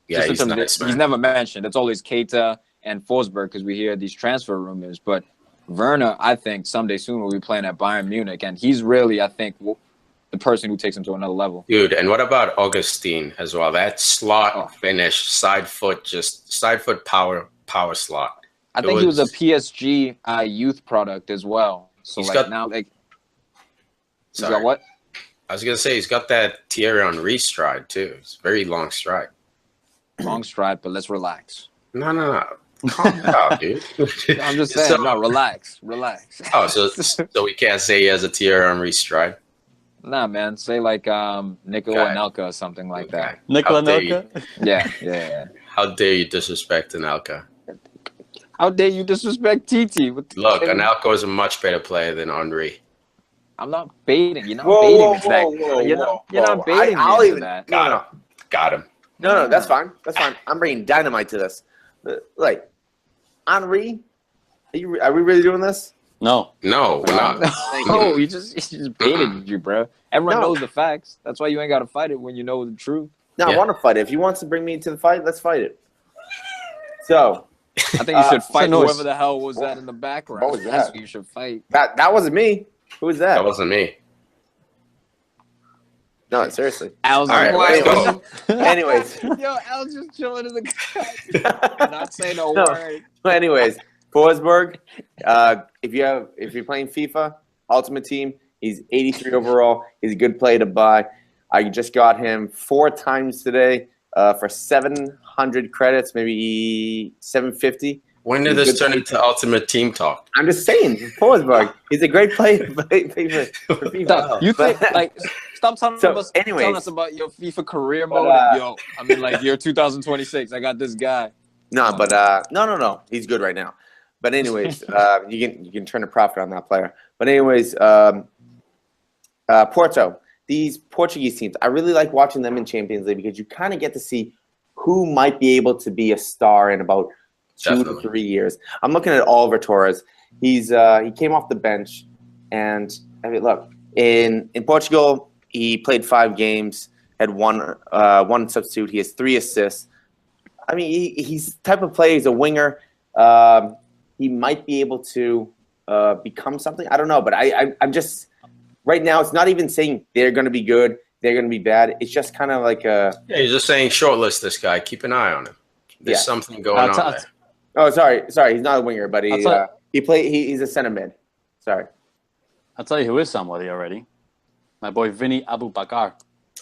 He's nice, man. He's never mentioned. It's always Keita and Forsberg because we hear these transfer rumors. But Werner, I think, someday soon will be playing at Bayern Munich, and he's really, I think, the person who takes him to another level. Dude, and what about Augustine as well? That slot finish, side foot power slot. I think he was a PSG youth product as well. So he's got what? I was gonna say he's got that Thierry Henry stride too. It's a very long stride. Long stride, but let's relax. No. Calm down, dude. I'm just saying, relax. Oh, so we can't say he has a Thierry Henry stride? Nah, man. Say like Nikola Anelka or something like that. Nikola Anelka? Yeah. How dare you disrespect Anelka? How dare you disrespect Titi? Look, Anelka is a much better player than Henry. I'm not baiting. You're not baiting. You're not baiting into that. Got him. No, that's fine. I'm bringing dynamite to this. Like, Henry, are we really doing this? No, we're not. No, he just baited you, bro. Everyone knows the facts. That's why you ain't got to fight it when you know the truth. No, I want to fight it. If he wants to bring me to the fight, let's fight it. So, I think you should fight whoever the hell was that in the background. What was that? That's who you should fight. That wasn't me. Who was that? That wasn't me. No, seriously. Al's let's go. Anyways. Yo, Al's just chilling in the couch. Not saying a word. Anyways, Forsberg, if you're playing FIFA Ultimate Team, he's 83 overall. He's a good player to buy. I just got him 4 times today for 700 credits, maybe 750 When did this turn into ultimate team talk? I'm just saying, Forsberg. He's a great player for FIFA. Stop. You think stop telling anyways, us about your FIFA career mode. Year 2026. I got this guy. No, but no. He's good right now. But anyways, you can turn a profit on that player. But anyways, Porto. These Portuguese teams, I really like watching them in Champions League because you kind of get to see who might be able to be a star in about 2 to 3 years. I'm looking at Oliver Torres. He came off the bench, and I mean, look, in Portugal, he played 5 games, had one substitute. He has 3 assists. I mean, he's the type of player. He's a winger. He might be able to become something. I don't know, but I'm just right now. It's not even saying they're going to be good. They're going to be bad. It's just kind of like a. Yeah, he's just saying shortlist this guy. Keep an eye on him. There's something going on there. Oh, sorry. He's not a winger, but he's a center mid. Sorry. I'll tell you who is somebody already. My boy Vinny Abubakar.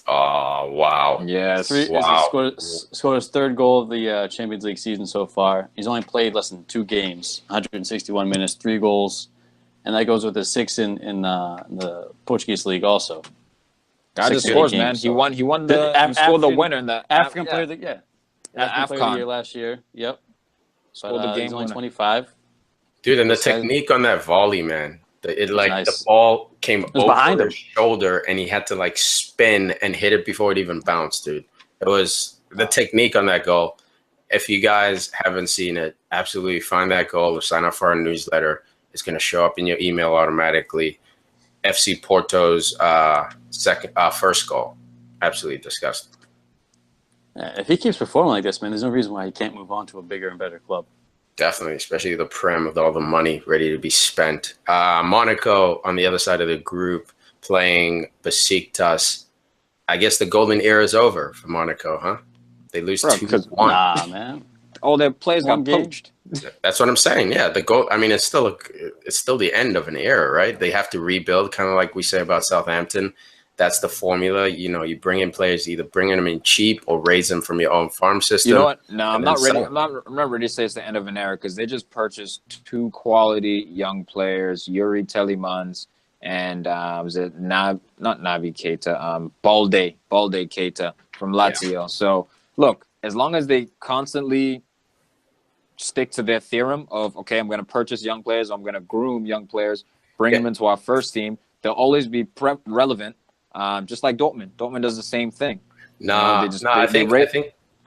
Oh, wow. Yes. Scored his 3rd goal of the Champions League season so far. He's only played less than 2 games, 161 minutes, 3 goals, and that goes with a 6 in the Portuguese league also. Guy just scores, man. He won. He scored the winner in the African player of the year. African player of the year last year. Yep. Scored the game. He's only 25. Dude, and the technique on that volley, man. Nice. The ball came over behind his shoulder, and he had to like spin and hit it before it even bounced, dude. It was the technique on that goal. If you guys haven't seen it, absolutely find that goal or sign up for our newsletter. It's going to show up in your email automatically. FC Porto's first goal. Absolutely disgusting. If he keeps performing like this, man, there's no reason why he can't move on to a bigger and better club. Definitely, especially the Prem with all the money ready to be spent. Monaco on the other side of the group playing Besiktas. I guess the golden era is over for Monaco, huh? They lose 2-1. Nah, man. All their players got poached. That's what I'm saying. Yeah, the goal. I mean, it's still the end of an era, right? They have to rebuild, kind of like we say about Southampton. That's the formula. You know, you bring in players, either bringing them in cheap or raise them from your own farm system. You know what? No, I'm not ready. I'm not ready to say it's the end of an era because they just purchased 2 quality young players, Yuri Telemans and was it not Navi Keita, Balde Keita from Lazio. Yeah. So look, as long as they constantly stick to their theorem of okay, I'm going to purchase young players, I'm going to groom young players, bring them into our first team, they'll always be relevant. Just like Dortmund. Dortmund does the same thing. I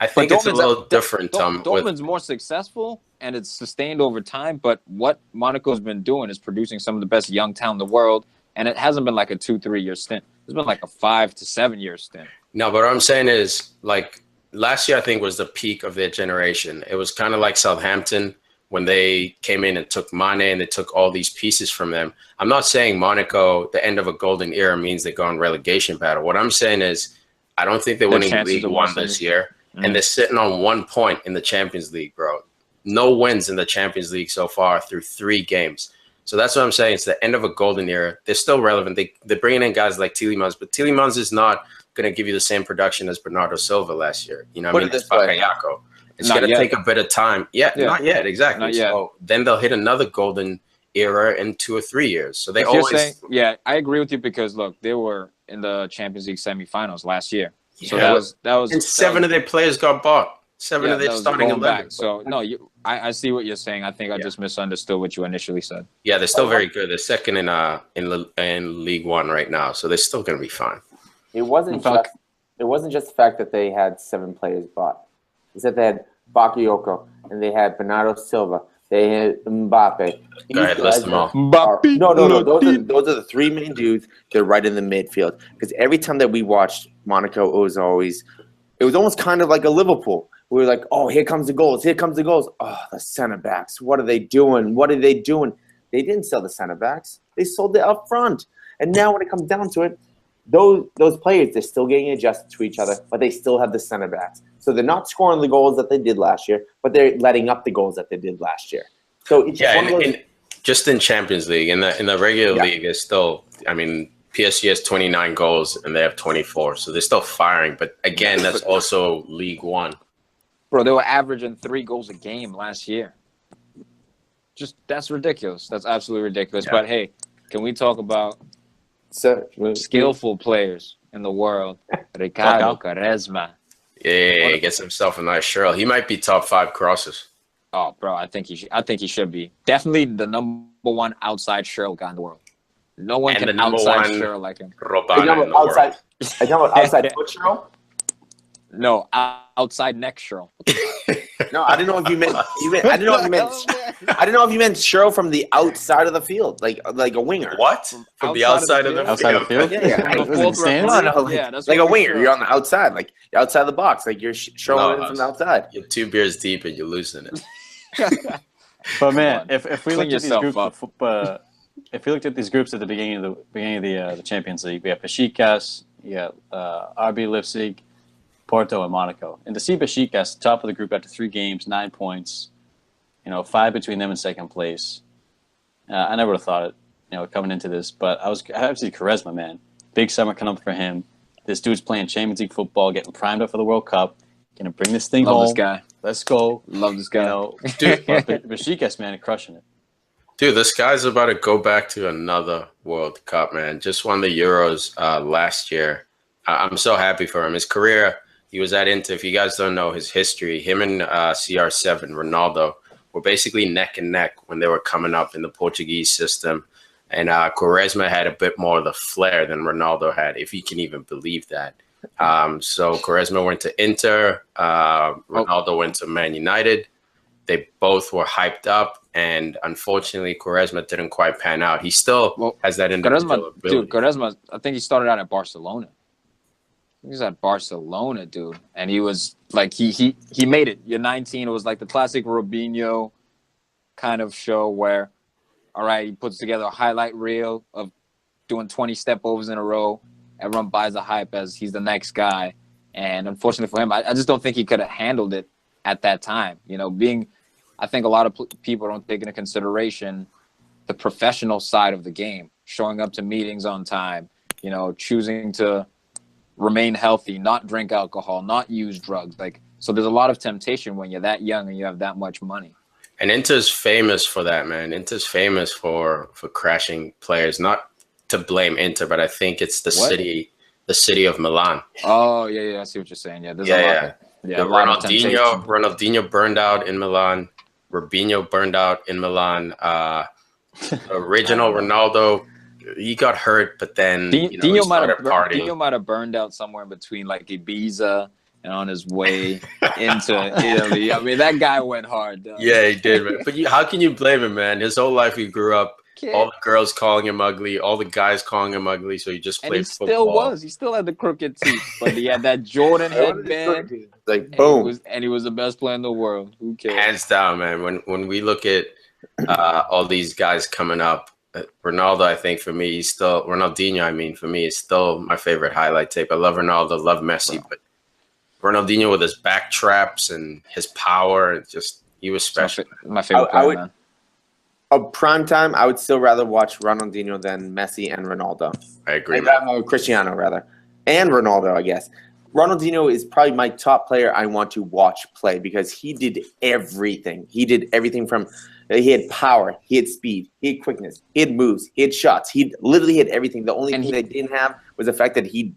think it's a little different. Dortmund's more successful and it's sustained over time. But what Monaco's been doing is producing some of the best young talent in the world, and it hasn't been like a 2-3 year stint. It's been like a 5 to 7 year stint. No, but what I'm saying is like last year I think was the peak of their generation. It was kind of like Southampton when they came in and took Mane and they took all these pieces from them. I'm not saying Monaco, the end of a golden era, means they go on relegation battle. What I'm saying is I don't think they're winning League One this year. And they're sitting on 1 point in the Champions League, bro. No wins in the Champions League so far through 3 games. So that's what I'm saying. It's the end of a golden era. They're still relevant. They're bringing in guys like Tielemans, but Tielemans is not going to give you the same production as Bernardo Silva last year. You know what I mean? It's Bakayoko. It's going to take a bit of time. Not yet, exactly. Not yet. So then they'll hit another golden era in 2 or 3 years. So they always. I agree with you because look, they were in the Champions League semifinals last year. So that was. And 7 of their players got bought. 7 of their starting 11. So no, I see what you're saying. I think I just misunderstood what you initially said. Yeah, they're still very good. They're second in League One right now, so they're still going to be fine. It wasn't just the fact that they had 7 players bought. It's that they had Bakayoko and they had Bernardo Silva. They had Mbappe. Go ahead, list them all. No. Those are the 3 main dudes. They're right in the midfield. Because every time that we watched Monaco, it was almost kind of like a Liverpool. We were like, oh, here comes the goals. Here comes the goals. Oh, the center backs. What are they doing? They didn't sell the center backs. They sold it up front. And now when it comes down to it, those players, they're still getting adjusted to each other, but they still have the center backs. So they're not scoring the goals that they did last year, but they're letting up the goals that they did last year. So it's just in Champions League, in the regular league, is still. I mean, PSG has 29 goals and they have 24, so they're still firing. But again, that's also League One. Bro, they were averaging 3 goals a game last year. That's ridiculous. That's absolutely ridiculous. Yeah. But hey, can we talk about So skillful players in the world? Ricardo Quaresma. Yeah, he gets himself a nice shirt. He might be top 5 crosses. Oh, bro, I think he should be. Definitely the number 1 outside Cheryl guy in the world. No one And can the number outside 1 Cheryl like him. Robana in the world. Are you talking about outside foot Cheryl? No, outside neck Cheryl. No, I didn't know if you meant. I didn't know if you meant. I didn't know if you meant Cheryl from the outside of the field, like a winger. What? From the outside of the field? Outside the field? Yeah. From the fourth stands? row. No, Yeah, that's like what a we winger. show. You're on the outside, like you're outside the box, like you're showing No, it from the outside. You're 2 beers deep and you're losing it. But man, on. if we Clean looked at these yourself groups, if we looked at these groups at the beginning of the Champions League, we have Besiktas, you have RB Leipzig, Porto, and Monaco. And to see Besiktas top of the group after 3 games, 9 points, 5 between them and second place. I never would have thought it, coming into this. But I have to see Quaresma, man. Big summer coming up for him. This dude's playing Champions League football, getting primed up for the World Cup. Gonna bring this thing Love home. this guy. Let's go. Love this guy. Dude, Besiktas, man, crushing it. Dude, this guy's about to go back to another World Cup, man. Just won the Euros last year. I'm so happy for him. His career, he was at Inter. If you guys don't know his history, him and CR7, Ronaldo, were basically neck and neck when they were coming up in the Portuguese system. And Quaresma had a bit more of the flair than Ronaldo had, if you can even believe that. So Quaresma went to Inter. Ronaldo went to Man United. They both were hyped up, and unfortunately, Quaresma didn't quite pan out. He still has that individual ability. Dude, Quaresma, I think he started out at Barcelona. He was at Barcelona, dude, and he was like he made it. You're 19. It was like the classic Robinho kind of show where, all right, he puts together a highlight reel of doing 20 step overs in a row. Everyone buys the hype as he's the next guy, and unfortunately for him, I just don't think he could have handled it at that time. I think a lot of people don't take into consideration the professional side of the game, showing up to meetings on time, choosing to remain healthy, not drink alcohol, not use drugs. So there's a lot of temptation when you're that young and you have that much money. And Inter's famous for that, man. Inter's famous for crashing players. Not to blame Inter, but I think it's the city of Milan. Oh, yeah, I see what you're saying. Yeah, there's a lot. Yeah, Ronaldinho burned out in Milan. Robinho burned out in Milan. Original Ronaldo, he got hurt, but then Dino started partying. Dino might have burned out somewhere in between, like Ibiza and on his way into Italy. I mean, that guy went hard. Though. Yeah, he did, man. But how can you blame him, man? His whole life he grew up. All the girls calling him ugly, all the guys calling him ugly, so he just played football. He still had the crooked teeth, but he had that Jordan headband. Boom. And he was the best player in the world. Who cares? Hands down, man. When we look at all these guys coming up, Ronaldo, I think for me, Ronaldinho, for me, is still my favorite highlight tape. I love Ronaldo, love Messi, but Ronaldinho with his back traps and his power, he was special. My favorite player, man. Prime time, I would still rather watch Ronaldinho than Messi and Ronaldo. I agree, man. Cristiano, rather. And Ronaldo, I guess. Ronaldinho is probably my top player I want to watch play because he did everything. He did everything from he had power, he had speed, he had quickness, he had moves, he had shots. He literally had everything. The only thing they didn't have was the fact that he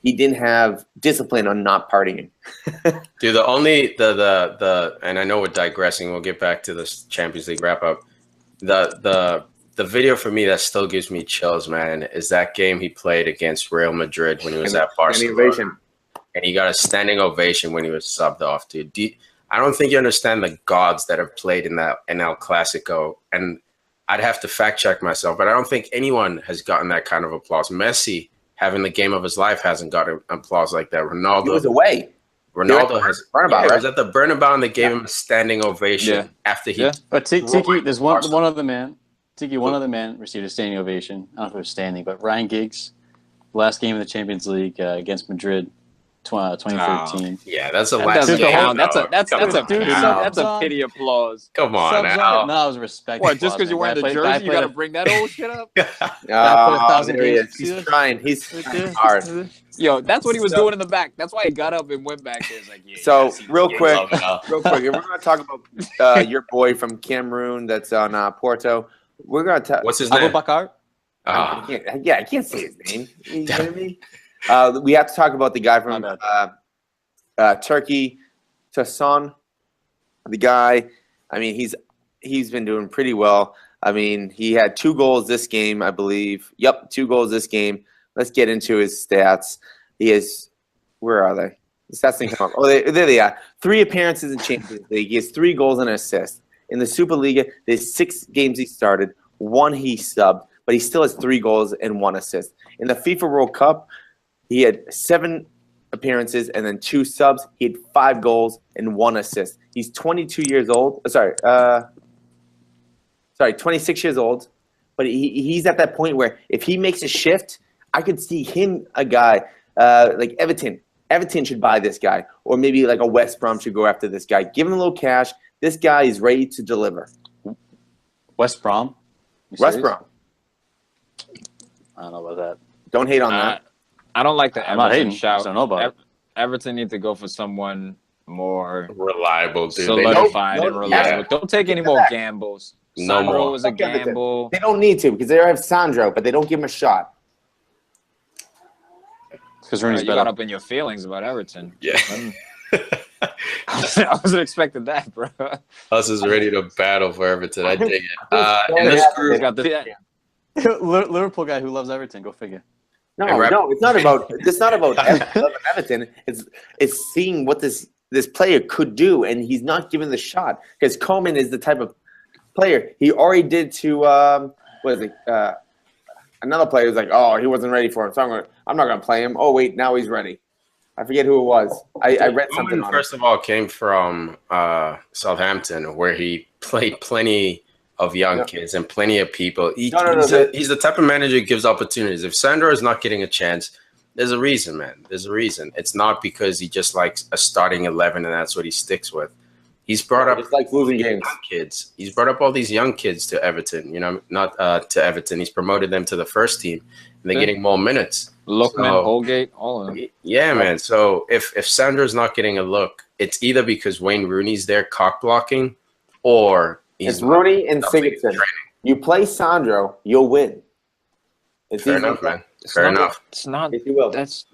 didn't have discipline on not partying. Dude, and I know we're digressing. We'll get back to this Champions League wrap up. The video for me that still gives me chills, man, is that game he played against Real Madrid when he was at Barcelona. And he got a standing ovation when he was subbed off, dude. I don't think you understand the gods that have played in El Clasico. And I'd have to fact check myself, but I don't think anyone has gotten that kind of applause. Messi, having the game of his life, hasn't gotten applause like that. Ronaldo. He was away. Ronaldo has. He was at the Bernabeu and they gave him a standing ovation after he. Yeah. But Tiki, there's one other man. Tiki, one other man received a standing ovation. I don't know if it was standing, but Ryan Giggs, last game of the Champions League against Madrid, 2013. Yeah, that's the That last doesn't game. count. That's though. a Come on, that's Al. a pity applause. Come on, Subs Al. No, it was respect. What? Just because you're wearing the jersey, you got to bring. bring that old shit up? Guy played 1,000 There he games. is. See He's this? trying. He's Right trying there. hard. Yo, that's what he was So- doing in the back. That's why he got up and went back there. It's like, yeah. you So gotta see real this quick, game. Al. real quick, if we're going to talk about your boy from Cameroon that's on Porto, we're going to talk. What's his name? Abubakar. Ah, I can't say his name. You kidding me? We have to talk about the guy from Turkey, Tasson. The guy, I mean, he's been doing pretty well. I mean, he had 2 goals this game, I believe. Yep, 2 goals this game. Let's get into his stats. He has, where are they? The stats didn't come up. Oh, there they are. 3 appearances in Champions League. He has 3 goals and an assist. In the Superliga, there's 6 games he started, 1 he subbed, but he still has 3 goals and 1 assist. In the FIFA World Cup, he had 7 appearances and then 2 subs. He had 5 goals and 1 assist. He's 22 years old. 26 years old. But he's at that point where if he makes a shift, I could see him, a guy like Everton. Everton should buy this guy. Or maybe like a West Brom should go after this guy. Give him a little cash. This guy is ready to deliver. West Brom. West Brom. I don't know about that. Don't hate on that. I don't like the I'm not Everton hating. shout. I don't know about it. Everton need to go for someone more reliable, dude. solidified Don't- and reliable. yeah. Don't take any more gambles. No Sandro more. was a Fuck Everton. gamble. They don't need to because they have Sandro, but they don't give him a shot. Because You Rooney's got better. up in your feelings about Everton. Yeah. I wasn't expecting that, bro. Us is ready to battle for Everton. I dig it. Don't In this have group, it. Got the, Liverpool guy who loves Everton. Go figure. No, Hey, Rep- no, it's not about Everton. It's seeing what this player could do, and he's not given the shot because Coleman is the type of player he already did to what is it? Another player was like, oh, he wasn't ready for him, so I'm not gonna play him. Oh wait, now he's ready. I forget who it was. I read something Coleman, on first of all, came from Southampton, where he played plenty of young kids and plenty of people. He's the type of manager who gives opportunities. If Sandro is not getting a chance, there's a reason, man. There's a reason. It's not because he just likes a starting 11 and that's what he sticks with. He's brought up just like losing games. young kids. He's brought up all these young kids to Everton. You know, not to Everton. He's promoted them to the first team, and they're getting more minutes. Lookman, So- Holgate, all of them. Yeah, man. So if Sandro's not getting a look, it's either because Wayne Rooney's there cock blocking, or It's Rooney and nothing in Sigurdsson. training. You play Sandro, you'll win. It's Fair easy. enough, man. It's Fair not- enough. It's not. If you will. That's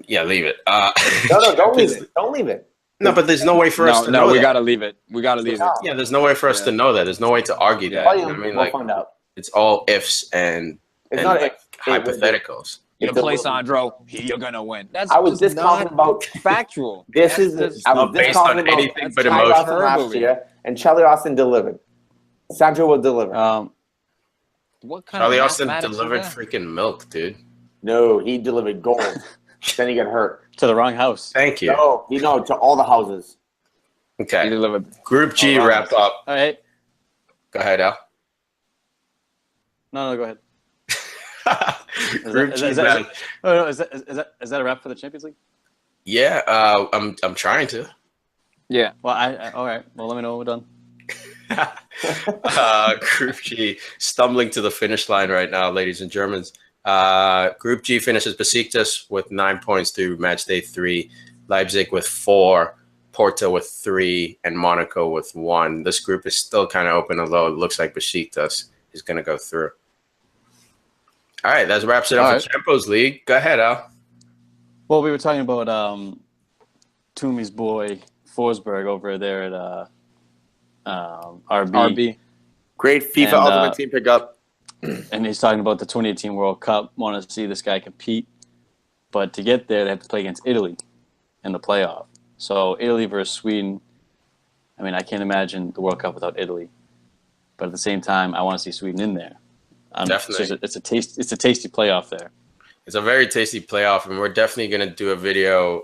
Yeah, leave it. No, don't leave it. Don't leave it. No, but there's no way for us to know we that. gotta leave it. We gotta leave it. Yeah, there's no way for us to know that. There's no way to argue that. Play You know him, what I mean? we'll Like, find out. it's all ifs and It's not like if. hypotheticals. You It's a play will. Sandro, you're gonna win. That's I was just just talking about. factual. This That's is. just I was not just based talking on about anything but Charlie emotion. Austin last year, and Charlie Austin delivered. Sandro will deliver. What kind Charlie of Austin mathematics is delivered that? freaking milk, dude. No, he delivered gold. Then he got hurt. To the wrong house. Thank you. No, to all the houses. He Okay. delivered. Group G wow. wrap up. All right. Go ahead, Al. No, go ahead. Group G is wrap. that a wrap for the Champions League? Yeah, I'm trying to. Yeah. Well, all right. Well, let me know when we're done. Group G stumbling to the finish line right now, ladies and Germans. Group G finishes Besiktas with 9 points through Matchday 3, Leipzig with 4, Porto with 3, and Monaco with 1. This group is still kind of open, although it looks like Besiktas is going to go through. All right, that wraps it up All for right. Champions League. Go ahead, Al. Well, we were talking about Toomey's boy Forsberg over there at RB. Great FIFA And, Ultimate Team pickup. And he's talking about the 2018 World Cup. Want to see this guy compete, but to get there, they have to play against Italy in the playoff. So Italy versus Sweden. I mean, I can't imagine the World Cup without Italy. But at the same time, I want to see Sweden in there. Definitely. It's a tasty playoff there. It's a very tasty playoff, and we're definitely going to do a video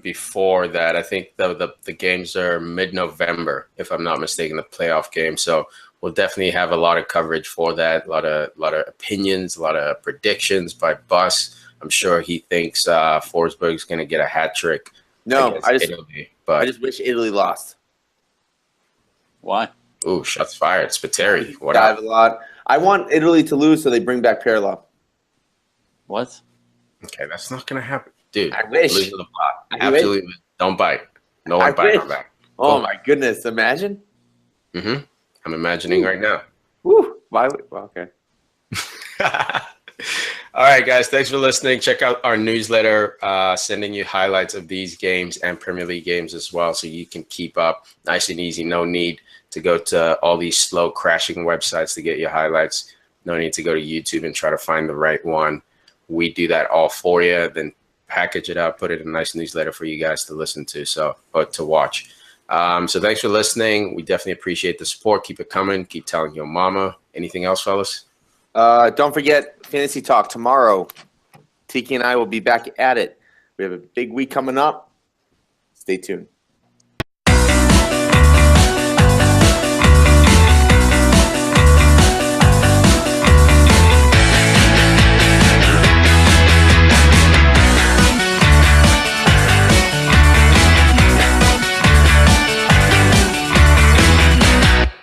before that. I think the games are mid-November, if I'm not mistaken, the playoff game. So we'll definitely have a lot of coverage for that, a lot of opinions, a lot of predictions by Bus. I'm sure he thinks Forsberg's going to get a hat trick against Italy. But I just wish Italy lost. Why? Ooh, shots fired. Spiteri. What Dive up? a lot. I want Italy to lose so they bring back Pirlo. What? Okay, that's not going to happen. Dude, I wish. losing the plot. I Absolutely. Don't bite. No one bite on that. Oh, my goodness. Imagine. Mm-hmm. I'm imagining right now. Woo. Well, okay. All right, guys. Thanks for listening. Check out our newsletter, sending you highlights of these games and Premier League games as well, so you can keep up nice and easy. No need to go to all these slow crashing websites to get your highlights. No need to go to YouTube and try to find the right one. We do that all for you, then package it up, put it in a nice newsletter for you guys to listen to, or to watch. So thanks for listening. We definitely appreciate the support. Keep it coming. Keep telling your mama. Anything else, fellas? Don't forget Fantasy Talk tomorrow. Tiki and I will be back at it. We have a big week coming up. Stay tuned.